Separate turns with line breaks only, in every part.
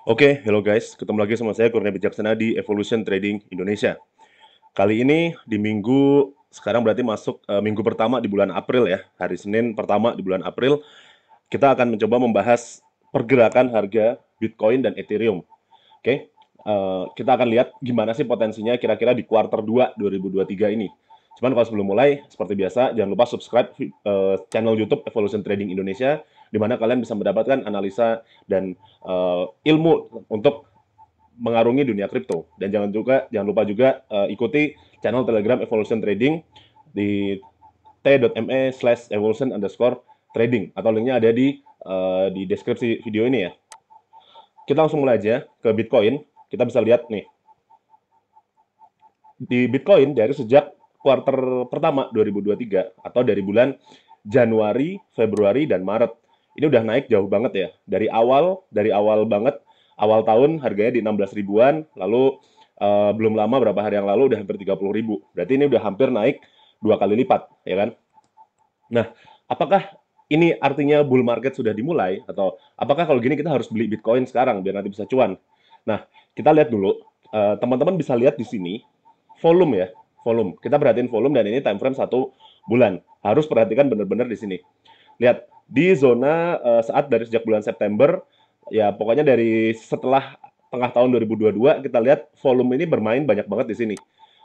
Oke, hello guys. Ketemu lagi sama saya Kurnia Bijaksana di Evolution Trading Indonesia. Kali ini di minggu sekarang berarti masuk minggu pertama di bulan April ya. Hari Senin pertama di bulan April, kita akan mencoba membahas pergerakan harga Bitcoin dan Ethereum. Oke, kita akan lihat gimana sih potensinya kira-kira di kuarter 2 2023 ini. Cuman kalau sebelum mulai, seperti biasa, jangan lupa subscribe channel YouTube Evolution Trading Indonesia, di mana kalian bisa mendapatkan analisa dan ilmu untuk mengarungi dunia kripto. Dan jangan lupa juga ikuti channel Telegram Evolution Trading di t.me/evolution_trading atau linknya ada di deskripsi video ini ya. Kita langsung mulai aja ke Bitcoin. Kita bisa lihat nih di Bitcoin dari sejak kuarter pertama 2023 atau dari bulan Januari, Februari, dan Maret. Ini udah naik jauh banget ya. Dari awal banget, awal tahun harganya di 16 ribuan, lalu belum lama berapa hari yang lalu udah hampir 30 ribu. Berarti ini udah hampir naik 2 kali lipat, ya kan? Nah, apakah ini artinya bull market sudah dimulai? Atau apakah kalau gini kita harus beli Bitcoin sekarang biar nanti bisa cuan? Nah, kita lihat dulu. Teman-teman bisa lihat di sini, volume ya, volume. Kita perhatiin volume dan ini time frame 1 bulan. Harus perhatikan benar-benar di sini. Lihat, di zona saat dari sejak bulan September, ya pokoknya dari setelah tengah tahun 2022, kita lihat volume ini bermain banyak banget di sini.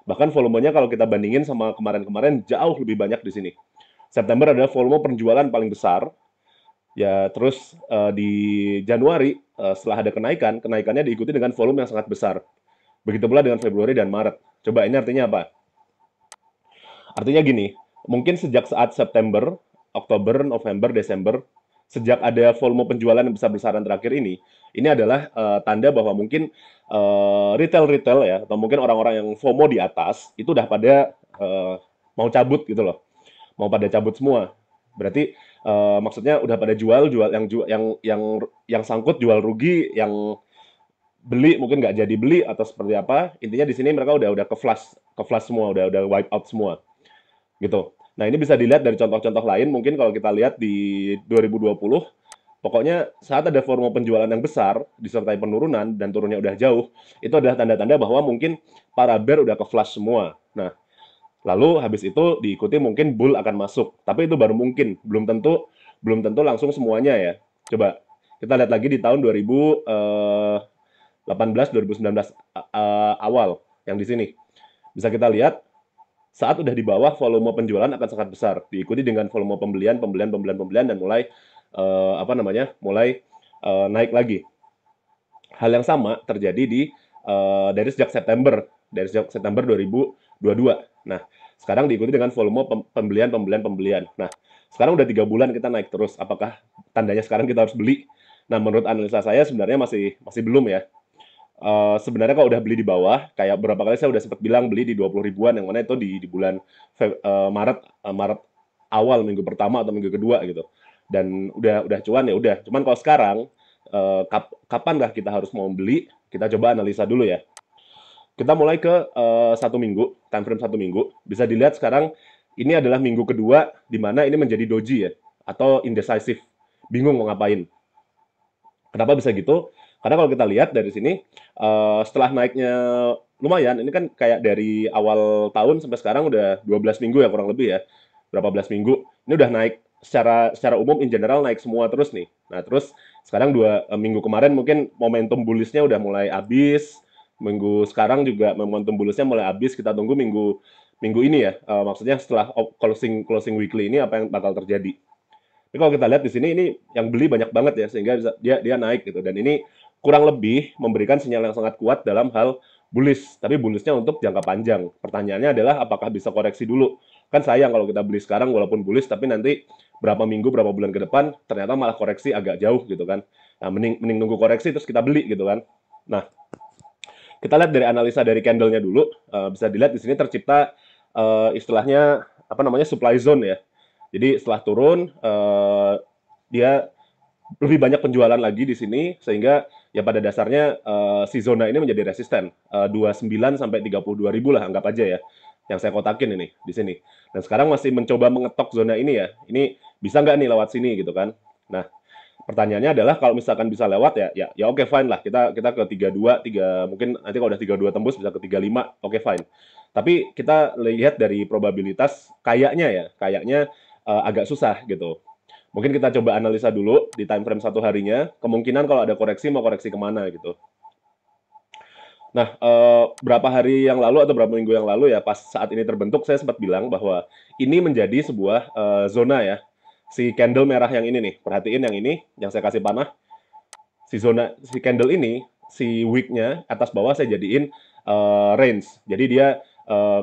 Bahkan volumenya kalau kita bandingin sama kemarin-kemarin jauh lebih banyak di sini. September adalah volume penjualan paling besar. Ya, terus di Januari setelah ada kenaikan, kenaikannya diikuti dengan volume yang sangat besar. Begitu pula dengan Februari dan Maret. Coba ini artinya apa? Artinya gini, mungkin sejak saat September, Oktober, November, Desember, sejak ada volume penjualan yang besar-besaran terakhir ini adalah tanda bahwa mungkin retail-retail ya, atau mungkin orang-orang yang FOMO di atas, itu udah pada mau cabut gitu loh, mau pada cabut semua. Berarti maksudnya udah pada jual yang sangkut jual rugi, yang beli mungkin nggak jadi beli atau seperti apa. Intinya di sini mereka udah ke flash semua, udah wipe out semua gitu. Nah, ini bisa dilihat dari contoh-contoh lain. Mungkin kalau kita lihat di 2020, pokoknya saat ada volume penjualan yang besar disertai penurunan dan turunnya udah jauh, itu adalah tanda-tanda bahwa mungkin para bear udah ke flush semua. Nah, lalu habis itu diikuti mungkin bull akan masuk. Tapi itu baru mungkin, belum tentu langsung semuanya ya. Coba kita lihat lagi di tahun 2018 2019 awal yang di sini. Bisa kita lihat saat udah di bawah volume penjualan akan sangat besar, diikuti dengan volume pembelian dan mulai mulai naik lagi. Hal yang sama terjadi dari sejak September 2022. Nah, sekarang diikuti dengan volume pembelian. Nah, sekarang udah 3 bulan kita naik terus. Apakah tandanya sekarang kita harus beli? Nah, menurut analisa saya sebenarnya masih belum ya. Sebenarnya kalau udah beli di bawah, kayak berapa kali saya udah sempat bilang beli di 20 ribuan, yang mana itu di bulan Maret awal minggu pertama atau minggu kedua gitu. Dan udah cuan ya udah. Cuman kalau sekarang kapankah kita harus mau beli? Kita coba analisa dulu ya. Kita mulai ke 1 minggu, time frame 1 minggu. Bisa dilihat sekarang ini adalah minggu kedua di mana ini menjadi doji ya, atau indecisive, bingung mau ngapain. Kenapa bisa gitu? Karena kalau kita lihat dari sini, setelah naiknya lumayan, ini kan kayak dari awal tahun sampai sekarang udah 12 minggu ya kurang lebih ya, berapa belas minggu. Ini udah naik secara secara umum in general naik semua terus nih. Nah, terus sekarang minggu kemarin mungkin momentum bullish-nya udah mulai habis, minggu sekarang juga momentum bullish-nya mulai habis. Kita tunggu minggu minggu ini ya, maksudnya setelah closing closing weekly ini apa yang bakal terjadi. Tapi kalau kita lihat di sini ini yang beli banyak banget ya sehingga dia dia naik gitu dan ini kurang lebih memberikan sinyal yang sangat kuat dalam hal bullish. Tapi bullishnya untuk jangka panjang. Pertanyaannya adalah apakah bisa koreksi dulu? Kan sayang kalau kita beli sekarang walaupun bullish tapi nanti berapa minggu berapa bulan ke depan ternyata malah koreksi agak jauh gitu kan. Nah, mending nunggu koreksi terus kita beli gitu kan. Nah, kita lihat dari analisa dari candlenya dulu, bisa dilihat di sini tercipta istilahnya apa namanya supply zone ya. Jadi setelah turun, dia lebih banyak penjualan lagi di sini sehingga ya pada dasarnya si zona ini menjadi resisten 29 sampai 32 ribu lah anggap aja ya yang saya kotakin ini di sini. Dan sekarang masih mencoba mengetok zona ini ya. Ini bisa nggak nih lewat sini gitu kan. Nah, Pertanyaannya adalah kalau misalkan bisa lewat ya oke fine lah. Kita ke 32, 3 mungkin nanti kalau udah 32 tembus bisa ke 35, oke fine. Tapi kita lihat dari probabilitas kayaknya agak susah gitu. Mungkin kita coba analisa dulu di time frame satu harinya, kemungkinan kalau ada koreksi mau koreksi kemana gitu. Nah, berapa hari yang lalu atau berapa minggu yang lalu ya, pas saat ini terbentuk, saya sempat bilang bahwa ini menjadi sebuah zona ya. Si candle merah yang ini nih, perhatiin yang ini, yang saya kasih panah, si candle ini, si wick-nya atas bawah saya jadiin range. Jadi dia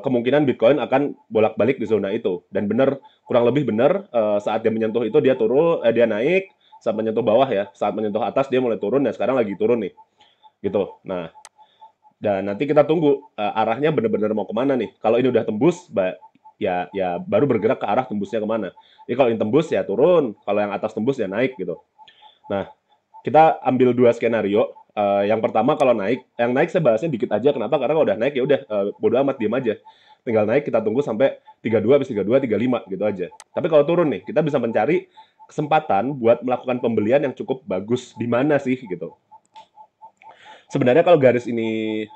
kemungkinan Bitcoin akan bolak-balik di zona itu. Dan benar, kurang lebih benar saat dia menyentuh itu dia turun, dia naik, saat menyentuh bawah ya, saat menyentuh atas dia mulai turun dan sekarang lagi turun nih. Gitu. Nah, dan nanti kita tunggu arahnya benar-benar mau kemana nih. Kalau ini udah tembus, ya baru bergerak ke arah tembusnya kemana. Jadi kalau ini tembus ya turun, kalau yang atas tembus ya naik gitu. Nah, kita ambil dua skenario. Yang pertama kalau naik, yang naik saya bahasnya dikit aja. Kenapa? Karena kalau udah naik ya udah bodo amat diam aja. Tinggal naik kita tunggu sampai 32 habis 32 35 gitu aja. Tapi kalau turun nih, kita bisa mencari kesempatan buat melakukan pembelian yang cukup bagus di mana sih gitu. Sebenarnya kalau garis ini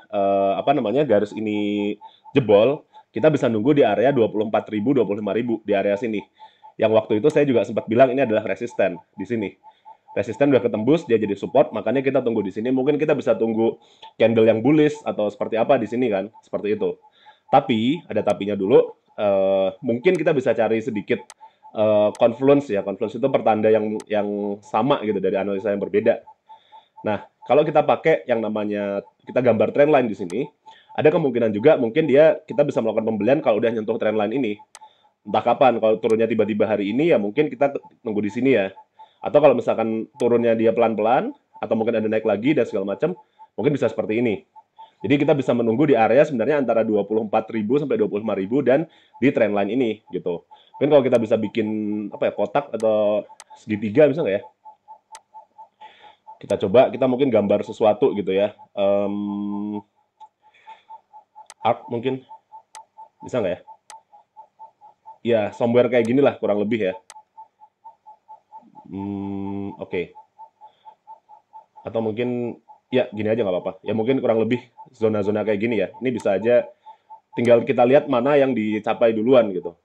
garis ini jebol, kita bisa nunggu di area 24.000, 25.000 di area sini. Yang waktu itu saya juga sempat bilang ini adalah resisten di sini. Resisten udah ketembus, dia jadi support, makanya kita tunggu di sini. Mungkin kita bisa tunggu candle yang bullish atau seperti apa di sini kan, seperti itu. Tapi ada tapinya dulu. Mungkin kita bisa cari sedikit confluence ya. Confluence itu pertanda yang sama gitu dari analisa yang berbeda. Nah, kalau kita pakai yang namanya kita gambar trendline di sini, ada kemungkinan juga mungkin kita bisa melakukan pembelian kalau udah nyentuh trendline ini. Entah kapan, kalau turunnya tiba-tiba hari ini ya mungkin kita tunggu di sini ya. Atau kalau misalkan turunnya dia pelan-pelan, atau mungkin ada naik lagi dan segala macam, mungkin bisa seperti ini. Jadi kita bisa menunggu di area sebenarnya antara 24.000 sampai 25.000 dan di trendline ini gitu. Mungkin kalau kita bisa bikin kotak atau segitiga bisa nggak ya? Kita coba, kita mungkin gambar sesuatu gitu ya. Arc mungkin, bisa nggak ya? Ya, somewhere kayak gini lah kurang lebih ya. Oke. Atau mungkin, ya gini aja nggak apa-apa. Ya mungkin kurang lebih zona-zona kayak gini ya. Ini bisa aja, tinggal kita lihat mana yang dicapai duluan gitu.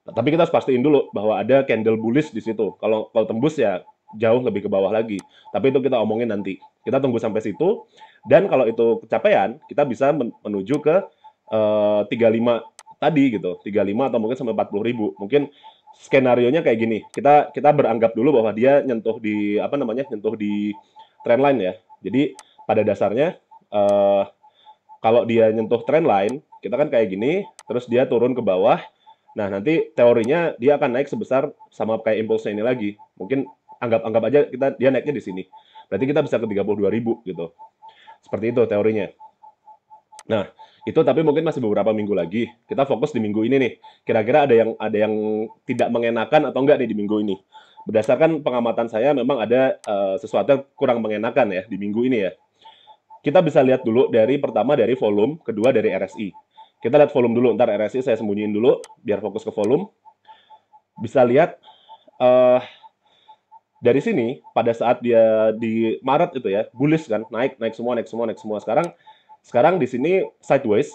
Nah, tapi kita harus pastiin dulu bahwa ada candle bullish di situ. Kalau tembus ya jauh lebih ke bawah lagi. Tapi itu kita omongin nanti. Kita tunggu sampai situ. Dan kalau itu kecapean, kita bisa menuju ke 35 tadi gitu. 35 atau mungkin sampai 40.000. Mungkin skenario-nya kayak gini. Kita beranggap dulu bahwa dia nyentuh di trendline ya. Jadi pada dasarnya kalau dia nyentuh trendline, kita kan kayak gini, terus dia turun ke bawah. Nah, nanti teorinya dia akan naik sebesar sama kayak impulsnya ini lagi. Mungkin anggap aja dia naiknya di sini. Berarti kita bisa ke 32.000 gitu. Seperti itu teorinya. Nah, itu tapi mungkin masih beberapa minggu lagi. Kita fokus di minggu ini nih. Kira-kira ada yang tidak mengenakan atau enggak nih di minggu ini. Berdasarkan pengamatan saya memang ada sesuatu yang kurang mengenakan ya di minggu ini ya. Kita bisa lihat dulu pertama dari volume, kedua dari RSI. Kita lihat volume dulu, ntar RSI saya sembunyiin dulu biar fokus ke volume. Bisa lihat dari sini pada saat dia di Maret itu ya, bullish kan, naik semua, naik semua, naik semua. Sekarang di sini sideways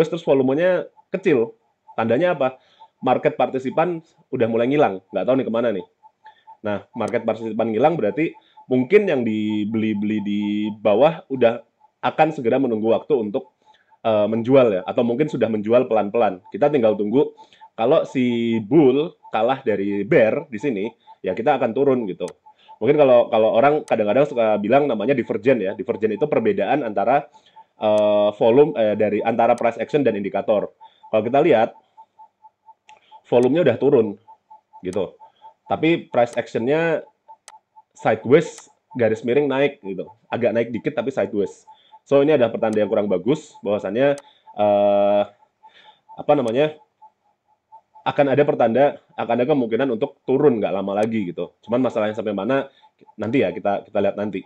terus volumenya kecil. Tandanya apa? Market partisipan udah mulai ngilang, nggak tahu nih kemana nih. Nah, market partisipan ngilang berarti mungkin yang dibeli-beli di bawah udah akan segera menunggu waktu untuk menjual ya, atau mungkin sudah menjual pelan-pelan. Kita tinggal tunggu kalau si bull kalah dari bear di sini, ya kita akan turun gitu. Mungkin kalau orang kadang-kadang suka bilang namanya divergen ya. Divergen itu perbedaan antara volume dari antara price action dan indikator. Kalau kita lihat volumenya udah turun gitu. Tapi price actionnya sideways garis miring naik gitu. Agak naik dikit tapi sideways. So ini adalah pertanda yang kurang bagus bahwasannya akan ada kemungkinan untuk turun nggak lama lagi gitu. Cuman masalahnya sampai mana nanti ya kita lihat nanti.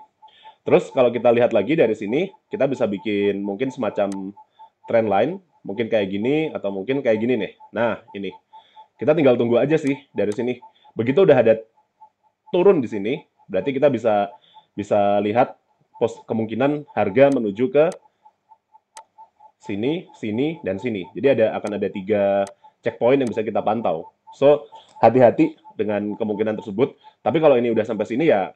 Terus kalau kita lihat lagi dari sini, kita bisa bikin mungkin semacam trend line, mungkin kayak gini atau mungkin kayak gini nih. Nah, ini. Kita tinggal tunggu aja sih dari sini. Begitu udah ada turun di sini, Berarti kita bisa bisa lihat kemungkinan harga menuju ke sini, sini, dan sini. Jadi akan ada 3 checkpoint yang bisa kita pantau. So, hati-hati dengan kemungkinan tersebut. Tapi kalau ini udah sampai sini ya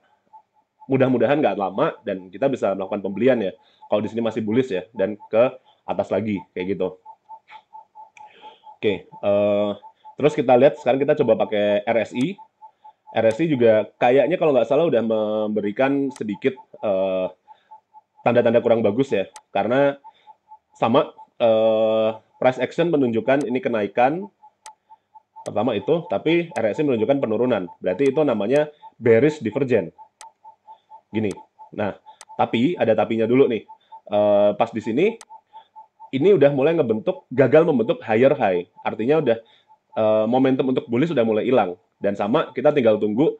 mudah-mudahan nggak lama dan kita bisa melakukan pembelian ya. Kalau di sini masih bullish ya dan ke atas lagi kayak gitu. Oke, terus kita lihat sekarang kita coba pakai RSI. RSI juga kayaknya kalau nggak salah udah memberikan sedikit tanda-tanda kurang bagus ya, karena sama price action menunjukkan ini kenaikan pertama itu, tapi RSI menunjukkan penurunan. Berarti itu namanya bearish divergent. Gini. Nah, tapi ada tapinya dulu nih. Pas di sini ini udah mulai gagal membentuk higher high. Artinya udah momentum untuk bullish sudah mulai hilang. Dan sama kita tinggal tunggu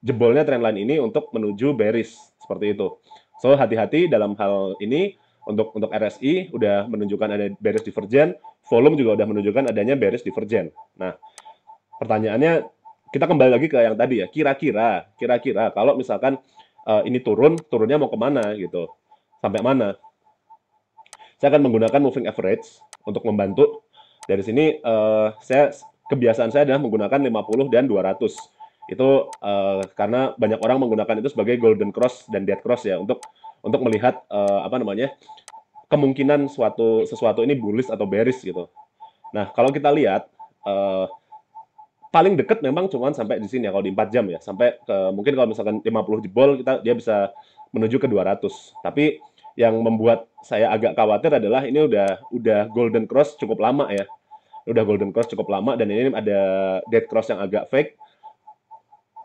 jebolnya trendline ini untuk menuju bearish seperti itu. So hati-hati dalam hal ini untuk RSI udah menunjukkan ada bearish divergent, volume juga udah menunjukkan adanya bearish divergent. Nah, pertanyaannya kita kembali lagi ke yang tadi ya. Kira-kira kalau misalkan ini turunnya mau kemana gitu, sampai mana? Saya akan menggunakan moving average untuk membantu. Dari sini kebiasaan saya adalah menggunakan 50 dan 200. Itu karena banyak orang menggunakan itu sebagai golden cross dan dead cross ya untuk melihat kemungkinan sesuatu ini bullish atau bearish gitu. Nah, kalau kita lihat paling dekat memang cuma sampai di sini ya kalau di 4 jam ya. Sampai ke mungkin kalau misalkan 50 jebol dia bisa menuju ke 200. Tapi yang membuat saya agak khawatir adalah ini udah golden cross cukup lama ya. Udah golden cross cukup lama dan ini ada dead cross yang agak fake.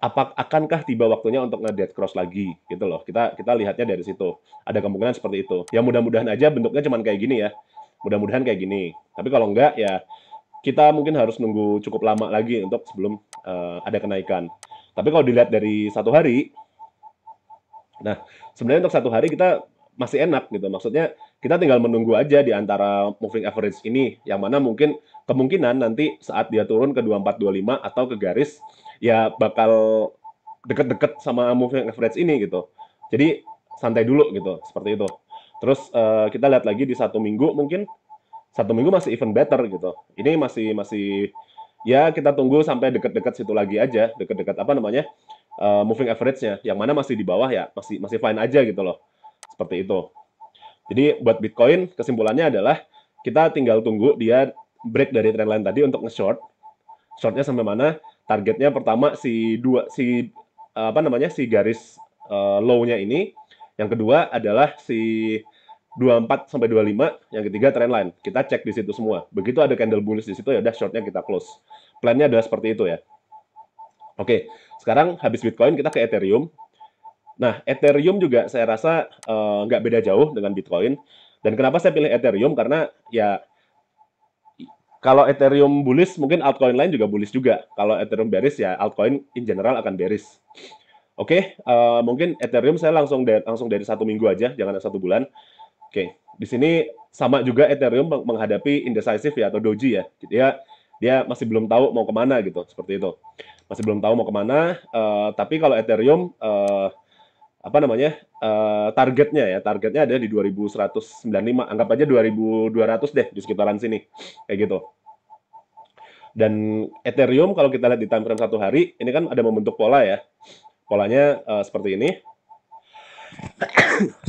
Akankah tiba waktunya untuk nge-dead cross lagi gitu loh. Kita lihatnya dari situ. Ada kemungkinan seperti itu. Ya mudah-mudahan aja bentuknya cuma kayak gini ya. Mudah-mudahan kayak gini. Tapi kalau enggak ya kita mungkin harus nunggu cukup lama lagi untuk sebelum ada kenaikan. Tapi kalau dilihat dari 1 hari, nah sebenarnya untuk 1 hari kita masih enak gitu. Maksudnya kita tinggal menunggu aja di antara moving average ini, yang mana mungkin kemungkinan nanti saat dia turun ke 2425 atau ke garis, ya bakal deket-deket sama moving average ini gitu. Jadi santai dulu gitu, seperti itu. Terus kita lihat lagi di 1 minggu mungkin 1 minggu masih even better gitu. Ini masih ya kita tunggu sampai dekat-dekat situ lagi aja, dekat-dekat moving average-nya, yang mana masih di bawah ya masih fine aja gitu loh, seperti itu. Jadi buat Bitcoin kesimpulannya adalah kita tinggal tunggu dia break dari trendline tadi untuk nge-short. Shortnya sampai mana? Targetnya pertama si garis low-nya ini. Yang kedua adalah si 24 sampai 25, yang ketiga trendline. Kita cek di situ semua. Begitu ada candle bullish di situ ya udah shortnya kita close. Plannya adalah seperti itu ya. Oke, sekarang habis Bitcoin kita ke Ethereum. Nah, Ethereum juga saya rasa nggak beda jauh dengan Bitcoin. Dan kenapa saya pilih Ethereum? Karena ya kalau Ethereum bullish, mungkin altcoin lain juga bullish juga. Kalau Ethereum bearish ya altcoin in general akan bearish. Oke, mungkin Ethereum saya langsung dari 1 minggu aja, jangan 1 bulan. Oke, di sini sama juga Ethereum menghadapi indecisive ya atau doji ya. Dia masih belum tahu mau kemana gitu, seperti itu. Masih belum tahu mau kemana. Tapi kalau Ethereum targetnya ada di 2195. Anggap aja 2200 deh di sekitaran sini, kayak gitu. Dan Ethereum kalau kita lihat di time frame 1 hari, ini kan ada membentuk pola ya. Polanya seperti ini.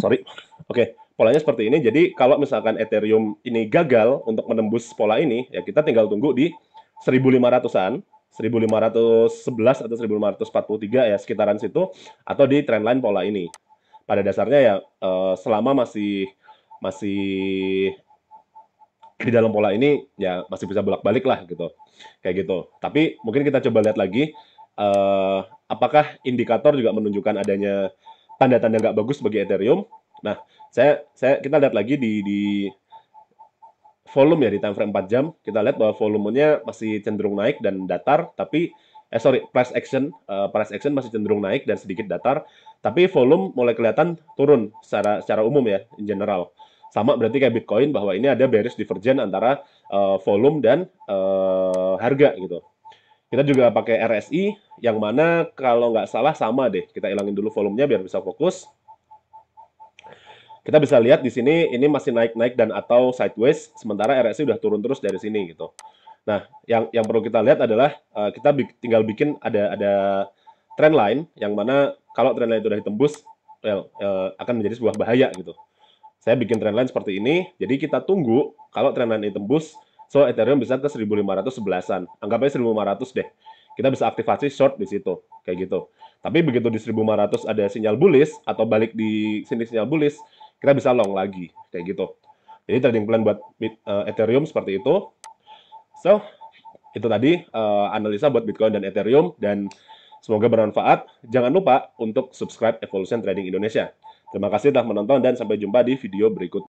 Sorry. Oke, polanya seperti ini. Jadi kalau misalkan Ethereum ini gagal untuk menembus pola ini, ya kita tinggal tunggu di 1500-an, 1511 atau 1543 ya sekitaran situ, atau di trendline pola ini. Pada dasarnya ya selama masih di dalam pola ini ya masih bisa bolak-balik lah gitu, kayak gitu. Tapi mungkin kita coba lihat lagi apakah indikator juga menunjukkan adanya tanda-tanda nggak bagus bagi Ethereum. Nah, kita lihat lagi di volume ya di time frame 4 jam, kita lihat bahwa volumenya masih cenderung naik dan datar, tapi price action masih cenderung naik dan sedikit datar, tapi volume mulai kelihatan turun secara umum ya, in general. Sama berarti kayak Bitcoin bahwa ini ada bearish divergence antara volume dan harga gitu. Kita juga pakai RSI, yang mana kalau nggak salah sama deh. Kita ilangin dulu volumenya biar bisa fokus. Kita bisa lihat di sini ini masih naik-naik dan atau sideways, sementara RSI udah turun terus dari sini gitu. Nah, yang perlu kita lihat adalah kita tinggal bikin ada trend line yang mana kalau trend line itu udah ditembus, akan menjadi sebuah bahaya gitu. Saya bikin trend line seperti ini, jadi kita tunggu kalau trend line ini tembus, so Ethereum bisa ke 1511-an. Anggap aja 1500 deh. Kita bisa aktivasi short di situ, kayak gitu. Tapi begitu di 1500 ada sinyal bullish atau balik di sini sinyal bullish, kita bisa long lagi, kayak gitu. Jadi trading plan buat Ethereum seperti itu. So, itu tadi analisa buat Bitcoin dan Ethereum, dan semoga bermanfaat. Jangan lupa untuk subscribe Evolution Trading Indonesia. Terima kasih telah menonton dan sampai jumpa di video berikutnya.